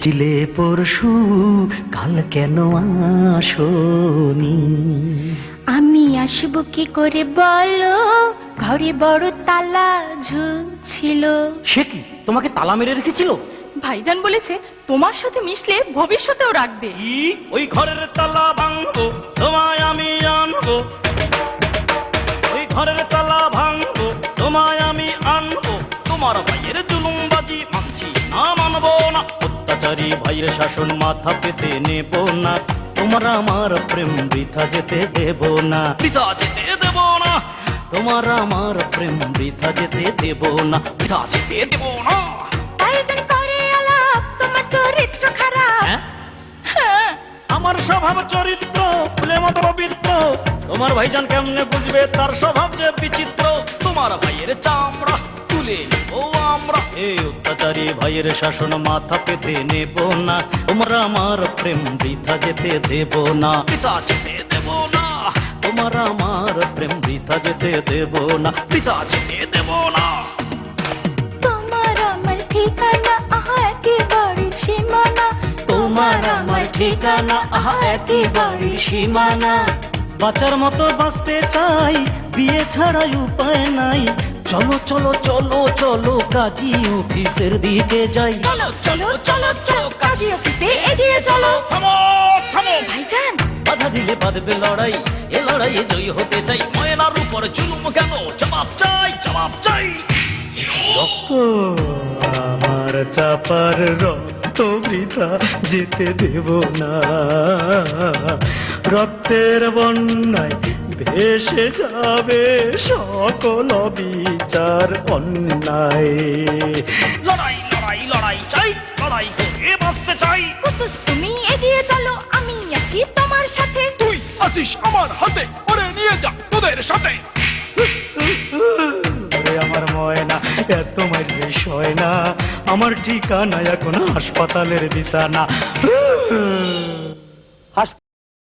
এসেছিলে পরশু, কাল কেন আসোনি? আমি আসবো কি করে বলো, ঘরে বড় তালা ঝুলছিল। সে কি, তোমাকে তালা মেরে রেখেছিল? ভাইজান বলেছে তোমার সাথে মিশলে ভবিষ্যতেও রাখবে। কি? ওই ঘরের তালা ভাঙবো, তোমায় আমি আনবো। ওই ঘরের তালা ভাঙবো, তোমায় আমি আনবো। তোমার ভাইয়ের জুলুমবাজি মানছি না, মানবো না। অত্যাচারী ভাইয়ের শাসন মাথা পেতে নেব না। তোমার আমার প্রেম বৃথা যেতে দেব না, বৃথা যেতে দেব না। তোমার আমার প্রেম বৃথা যেতে দেব না, বৃথা যেতে দেব না। ভাইজান করে আলাপ, তোমার চরিত্র খারাপ। হ্যাঁ, আমার স্বভাব চরিত্র ফুলে মতো পবিত্র। তোমার ভাইজান কেমনে বুঝবে তার স্বভাব যে বিচিত্র? তোমার ভাইয়ের চামড়া তুলে নেব আমরা। এই অত্যাচারী ভাইয়ের শাসন মাথা পেতে নেব না। তোমরা আমার প্রেম বৃথা যেতে দেব না, বৃথা যেতে দেব না। তোমার আমার প্রেম বৃথা যেতে দেব না, বৃথা যেতে দেব না। তোমার আমার ঠিকানা আহা একেবারে সীমানা। তোমার আমার ঠিকানা আহা একেবারে সীমানা। বাঁচার মতো বাঁচতে চাই, বিয়ে ছাড়াই উপায় নাই। চলো চলো চলো চলো কাজী অফিসের দিকে যাই। চলো চলো চলো চলো কাজী অফিসে এগিয়ে চলো। থামো থামো, ভাইজান বাধা দিলে বাঁধবে লড়াই। এ লড়াইয়ে জয়ী হতে চাই। ময়নার উপর জুলুম কেন, জবাব চাই, জবাব চাই। রক্ত আমার চাপার রক্ত বৃথা যেতে দেব না। রক্তের বন্যায় ভেসে যাবে সকল বিচার অন্যায়। লড়াই লড়াই লড়াই চাই, লড়াই করে বাঁচতে চাই। কুতুস তুমি এগিয়ে চলো, আমি আছি তোমার সাথে। তুই আছিস আমার হাতে, ওরে নিয়ে যা তোদের সাথে। ওরে আমার ময়না, এত মাঝে সয় না। আমার ঠিকানা এখন হাসপাতালের বিছানা।